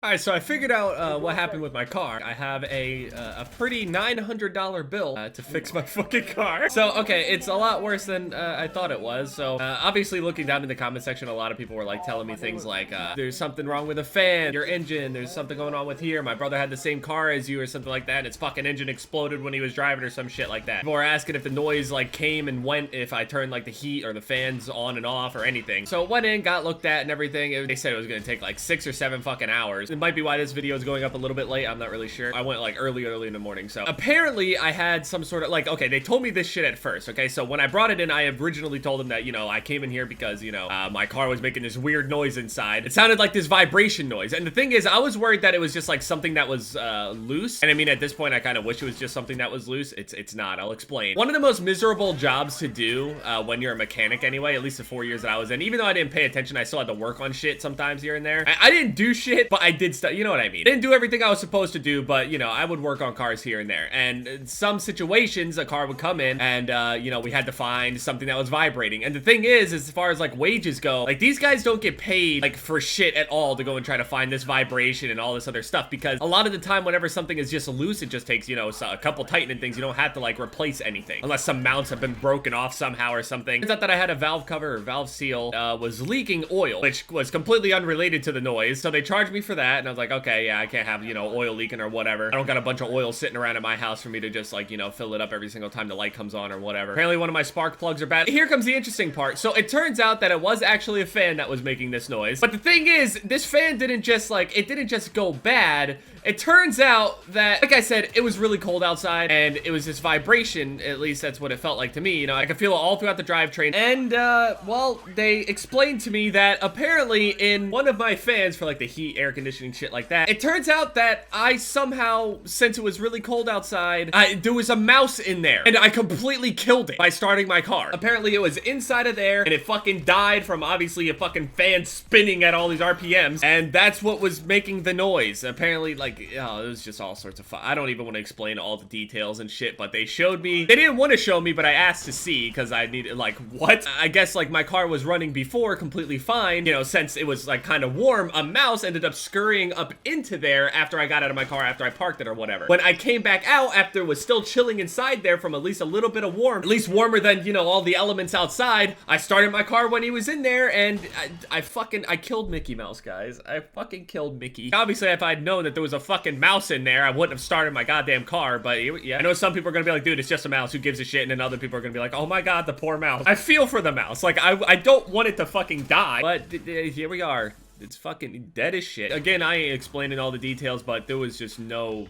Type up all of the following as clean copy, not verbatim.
All right, so I figured out what happened with my car. I have a pretty $900 bill to fix my fucking car. So, okay, it's a lot worse than I thought it was. So, obviously, looking down in the comment section, a lot of people were like telling me things like, there's something wrong with the fan, your engine, there's something going on with here. My brother had the same car as you or something like that, and his fucking engine exploded when he was driving or some shit like that. People were asking if the noise like came and went if I turned like the heat or the fans on and off or anything. So, went in, got looked at and everything. They said it was gonna take like 6 or 7 fucking hours. It might be why this video is going up a little bit late. I'm not really sure. I went like early in the morning. So apparently I had some sort of like, okay, they told me this shit at first. Okay, so when I brought it in, I originally told them that, you know, I came in here because, you know, my car was making this weird noise inside. It sounded like this vibration noise. And the thing is, I was worried that it was just like something that was loose. And I mean, at this point, I kind of wish it was just something that was loose. It's not. I'll explain. One of the most miserable jobs to do when you're a mechanic anyway, at least the 4 years that I was in, even though I didn't pay attention, I still had to work on shit sometimes here and there. I didn't do shit, but I did stuff. You know what I mean? I didn't do everything I was supposed to do, but, you know, I would work on cars here and there. And in some situations, a car would come in and, you know, we had to find something that was vibrating. And the thing is, as far as, like, wages go, like, these guys don't get paid, like, for shit at all to go and try to find this vibration and all this other stuff. Because a lot of the time, whenever something is just loose, it just takes, you know, a couple tightening things. You don't have to, like, replace anything. Unless some mounts have been broken off somehow or something. It's not that I had a valve cover or valve seal was leaking oil, which was completely unrelated to the noise. So they charged me for that. And I was like, okay, yeah, I can't have, you know, oil leaking or whatever. I don't got a bunch of oil sitting around at my house for me to just like, you know, fill it up every single time the light comes on or whatever. Apparently one of my spark plugs are bad. Here comes the interesting part. So it turns out that it was actually a fan that was making this noise. But the thing is, this fan didn't just like, it didn't just go bad. It turns out that, like I said, it was really cold outside and it was this vibration, at least that's what it felt like to me. You know, I could feel it all throughout the drivetrain. And, well, they explained to me that apparently in one of my fans for like the heat, air conditioning, shit like that, it turns out that I somehow, since it was really cold outside, there was a mouse in there and I completely killed it by starting my car. Apparently it was inside of there and it fucking died from obviously a fucking fan spinning at all these RPMs, and that's what was making the noise. Apparently, like, oh, it was just all sorts of fun. I don't even want to explain all the details and shit, but they showed me. They didn't want to show me, but I asked to see because I needed, like, what? I guess, like, my car was running before completely fine. You know, since it was, like, kind of warm, a mouse ended up scurrying up into there after I got out of my car, after I parked it or whatever. When I came back out after it was still chilling inside there from at least a little bit of warmth, at least warmer than, you know, all the elements outside, I started my car when he was in there, and I killed Mickey Mouse, guys. I fucking killed Mickey. Obviously, if I'd known that there was a fucking mouse in there, I wouldn't have started my goddamn car, but yeah. I know some people are gonna be like, dude, it's just a mouse, who gives a shit, and then other people are gonna be like, oh my god, the poor mouse. I feel for the mouse. Like, I don't want it to fucking die, but here we are. It's fucking dead as shit. Again, I ain't explaining all the details, but there was just no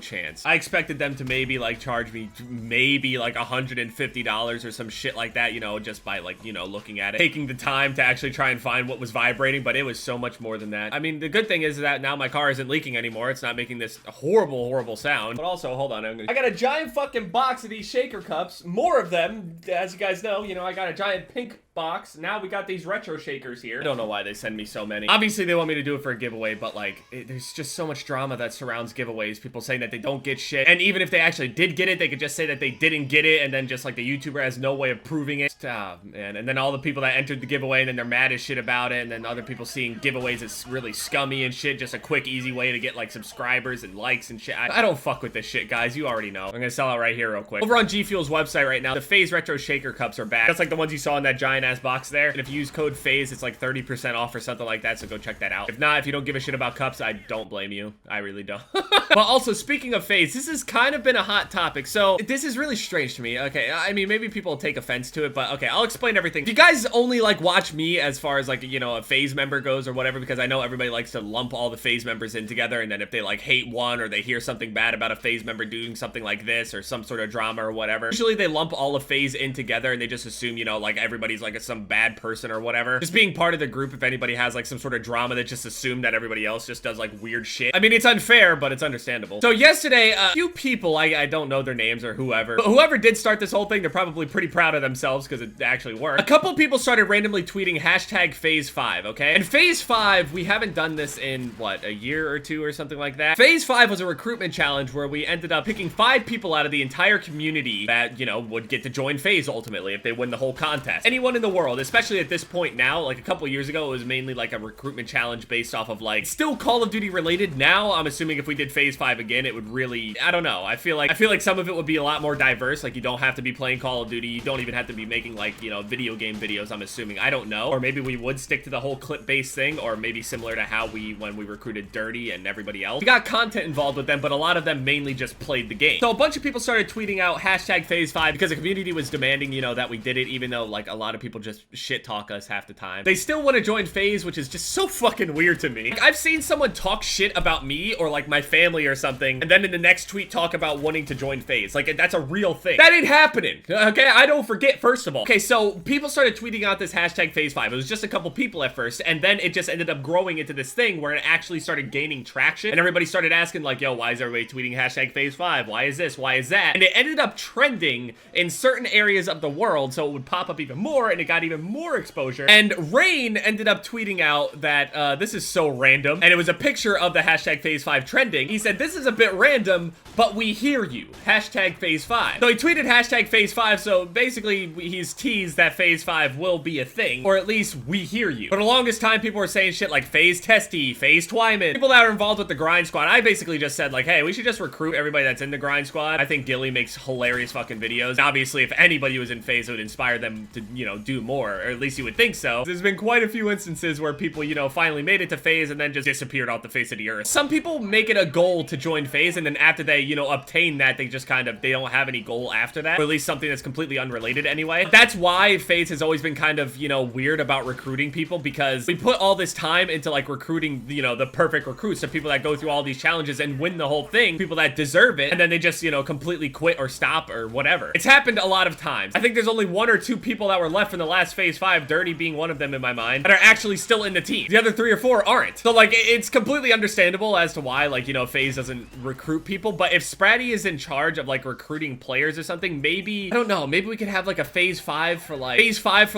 chance. I expected them to maybe like charge me maybe like $150 or some shit like that, you know, just by like, you know, looking at it, taking the time to actually try and find what was vibrating, but it was so much more than that. I mean, the good thing is that now my car isn't leaking anymore. It's not making this horrible sound. But also, hold on, I got a giant fucking box of these shaker cups, more of them, as you guys know. You know, I got a giant pink box. Now we got these retro shakers here. I don't know why they send me so many. Obviously, they want me to do it for a giveaway, but like, there's just so much drama that surrounds giveaways. People saying that they don't get shit, and even if they actually did get it, they could just say that they didn't get it, and then just like the YouTuber has no way of proving it. Man. And then all the people that entered the giveaway, and then they're mad as shit about it, and then other people seeing giveaways as really scummy and shit, just a quick, easy way to get like subscribers and likes and shit. I don't fuck with this shit, guys. You already know. I'm gonna sell it right here real quick. Over on G Fuel's website right now, the FAZE Retro Shaker Cups are back. That's like the ones you saw in that giant ass box there. And if you use code FAZE, it's like 30% off or something like that, so go check that out. If not, if you don't give a shit about cups, I don't blame you. I really don't. But also, speaking of FAZE, this has kind of been a hot topic, so this is really strange to me. Okay, I mean, maybe people take offense to it, but okay, I'll explain everything. If you guys only like watch me as far as like, you know, a FAZE member goes or whatever, because I know everybody likes to lump all the FAZE members in together, and then if they like hate one or they hear something bad about a FAZE member doing something like this or some sort of drama or whatever, usually they lump all of FAZE in together and they just assume, you know, like everybody's like some bad person or whatever. Just being part of the group, if anybody has like some sort of drama, that just assume that everybody else just does like weird shit. I mean, it's unfair, but it's understandable. understandable. So yesterday, a few people, I don't know their names or whoever, but whoever did start this whole thing, they're probably pretty proud of themselves because it actually worked. A couple people started randomly tweeting hashtag FAZE5, okay? And FAZE5, we haven't done this in, what, a year or two or something like that? FAZE5 was a recruitment challenge where we ended up picking 5 people out of the entire community that, you know, would get to join FAZE ultimately if they win the whole contest. Anyone in the world, especially at this point now, like a couple years ago, it was mainly like a recruitment challenge based off of like, still Call of Duty related. Now, I'm assuming if we did FAZE5 again, it would really, I don't know. I feel like some of it would be a lot more diverse. Like you don't have to be playing Call of Duty. You don't even have to be making like, you know, video game videos, I'm assuming. I don't know. Or maybe we would stick to the whole clip-based thing, or maybe similar to how when we recruited Dirty and everybody else. We got content involved with them, but a lot of them mainly just played the game. So a bunch of people started tweeting out hashtag FAZE5 because the community was demanding, you know, that we did it, even though like a lot of people just shit talk us half the time. They still want to join FAZE, which is just so fucking weird to me. Like, I've seen someone talk shit about me or like my family or something, and then in the next tweet talk about wanting to join FAZE. Like, that's a real thing. That ain't happening, okay? I don't forget, first of all. Okay, so people started tweeting out this hashtag FAZE5. It was just a couple people at first, and then it just ended up growing into this thing where it actually started gaining traction, and everybody started asking like, yo, why is everybody tweeting hashtag FAZE5? Why is this? Why is that? And it ended up trending in certain areas of the world, so it would pop up even more, and it got even more exposure. And Rain ended up tweeting out that this is so random, and it was a picture of the hashtag FAZE5 trending. He said, this is a bit random, but we hear you. Hashtag FAZE5. So he tweeted hashtag FAZE5, so basically he's teased that FAZE5 will be a thing, or at least we hear you. For the longest time, people were saying shit like FAZE Testy, FAZE Twyman. People that are involved with the grind squad, I basically just said like, hey, we should just recruit everybody that's in the grind squad. I think Gilly makes hilarious fucking videos. And obviously, if anybody was in FAZE, it would inspire them to, you know, do more, or at least you would think so. There's been quite a few instances where people, you know, finally made it to FAZE and then just disappeared off the face of the earth. Some people make it a goal to join FAZE, and then after they, you know, obtain that, they just kind of, they don't have any goal after that, or at least something that's completely unrelated anyway. That's why FAZE has always been kind of, you know, weird about recruiting people, because we put all this time into like recruiting, you know, the perfect recruits, the people that go through all these challenges and win the whole thing, people that deserve it, and then they just, you know, completely quit or stop or whatever. It's happened a lot of times. I think there's only 1 or 2 people that were left from the last FAZE5, Dirty being one of them in my mind, that are actually still in the team. The other 3 or 4 aren't. So like, it's completely understandable as to why, like, you know, FAZE doesn't recruit people, but if Spratty is in charge of like recruiting players or something, maybe, I don't know, maybe we could have like a FAZE5 for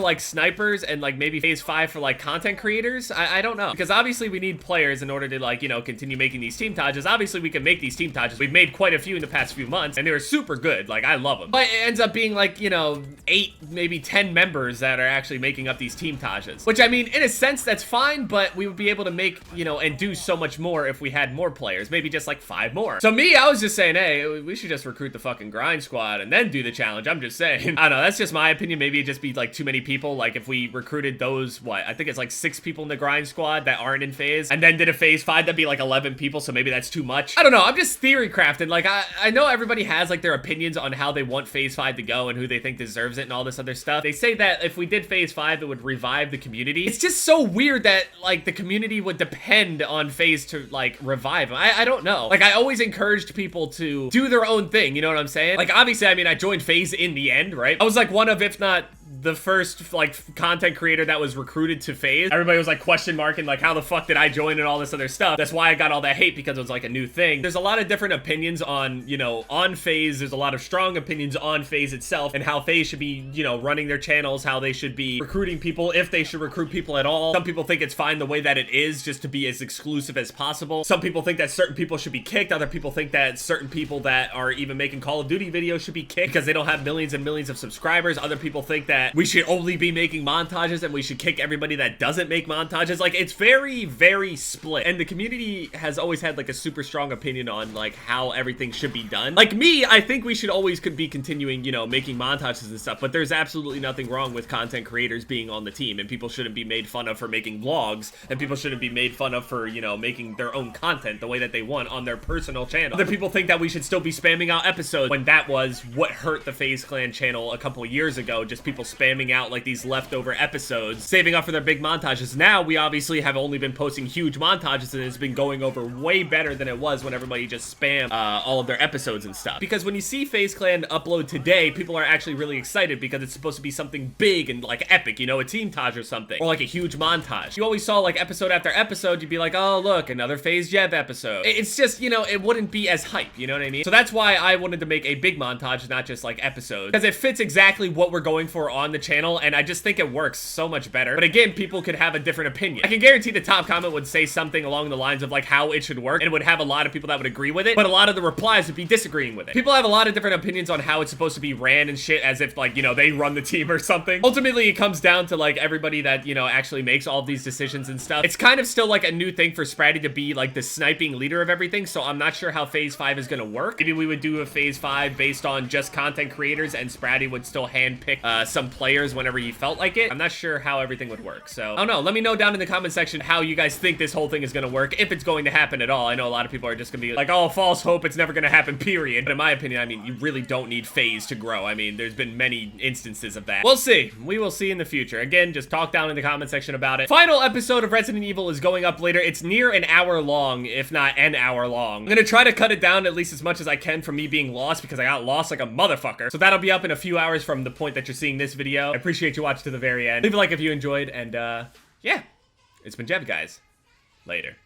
like snipers, and like maybe FAZE5 for like content creators. I don't know, because obviously we need players in order to like, you know, continue making these team tages. Obviously we can make these team tages. We've made quite a few in the past few months, and they were super good. Like, I love them. But it ends up being like, you know, 8, maybe 10 members that are actually making up these team tages, which I mean, in a sense, that's fine, but we would be able to make, you know, and do so much more if we had more players, maybe just like 5 more. So me, I was just saying, hey, we should just recruit the fucking grind squad and then do the challenge. I'm just saying. I don't know, that's just my opinion. Maybe it'd just be like too many people. Like if we recruited those, what, I think it's like 6 people in the grind squad that aren't in FAZE, and then did a FAZE5, that'd be like 11 people, so maybe that's too much. I don't know, I'm just theory crafting. Like, I know everybody has like their opinions on how they want FAZE5 to go and who they think deserves it and all this other stuff. They say that if we did FAZE5, it would revive the community. It's just so weird that like the community would depend on FAZE to like revive them. I don't know. Like, I always encouraged people to do their own thing, you know what I'm saying? Like, obviously, I mean, I joined FAZE in the end, right? I was like one of, if not the first like content creator that was recruited to FAZE. Everybody was like question marking like, how the fuck did I join and all this other stuff. That's why I got all that hate, because it was like a new thing. There's a lot of different opinions on, you know, on FAZE. There's a lot of strong opinions on FAZE itself and how FAZE should be, you know, running their channels, how they should be recruiting people, if they should recruit people at all. Some people think it's fine the way that it is, just to be as exclusive as possible. Some people think that certain people should be kicked. Other people think that certain people that are even making Call of Duty videos should be kicked because they don't have millions and millions of subscribers. Other people think that we should only be making montages and we should kick everybody that doesn't make montages. Like, it's very, very split. And the community has always had like a super strong opinion on like how everything should be done. Like me, I think we should always be continuing, you know, making montages and stuff, but there's absolutely nothing wrong with content creators being on the team, and people shouldn't be made fun of for making vlogs, and people shouldn't be made fun of for, you know, making their own content the way that they want on their personal channel. Other people think that we should still be spamming out episodes, when that was what hurt the FaZe Clan channel a couple years ago, just people spamming out like these leftover episodes, saving up for their big montages. Now we obviously have only been posting huge montages, and it's been going over way better than it was when everybody just spammed all of their episodes and stuff. Because when you see FaZe Clan upload today, people are actually really excited because it's supposed to be something big and like epic, you know, a team taj or something, or like a huge montage. You always saw like episode after episode, you'd be like, oh look, another FaZe Jeb episode. It's just, you know, it wouldn't be as hype, you know what I mean? So that's why I wanted to make a big montage, not just like episodes, because it fits exactly what we're going for on the channel, and I just think it works so much better. But again, people could have a different opinion. I can guarantee the top comment would say something along the lines of like how it should work, and it would have a lot of people that would agree with it, but a lot of the replies would be disagreeing with it. People have a lot of different opinions on how it's supposed to be ran and shit, as if like, you know, they run the team or something. Ultimately, it comes down to like everybody that, you know, actually makes all of these decisions and stuff. It's kind of still like a new thing for Spratty to be like the sniping leader of everything, so I'm not sure how FaZe5 is gonna work. Maybe we would do a FaZe5 based on just content creators, and Spratty would still handpick some players whenever he felt like it. I'm not sure how everything would work, so I don't know. Let me know down in the comment section how you guys think this whole thing is gonna work, if it's going to happen at all. I know a lot of people are just gonna be like, oh, false hope, it's never gonna happen, period. But in my opinion, I mean, you really don't need FaZe to grow. I mean, there's been many instances of that. We'll see. We will see in the future. Again, just talk down in the comment section about it. Final episode of Resident Evil is going up later. It's near an hour long, if not an hour long. I'm gonna try to cut it down at least as much as I can from me being lost, because I got lost like a motherfucker. So that'll be up in a few hours from the point that you're seeing this video. I appreciate you watching to the very end. Leave a like if you enjoyed, and yeah, it's been Jeb, guys. Later.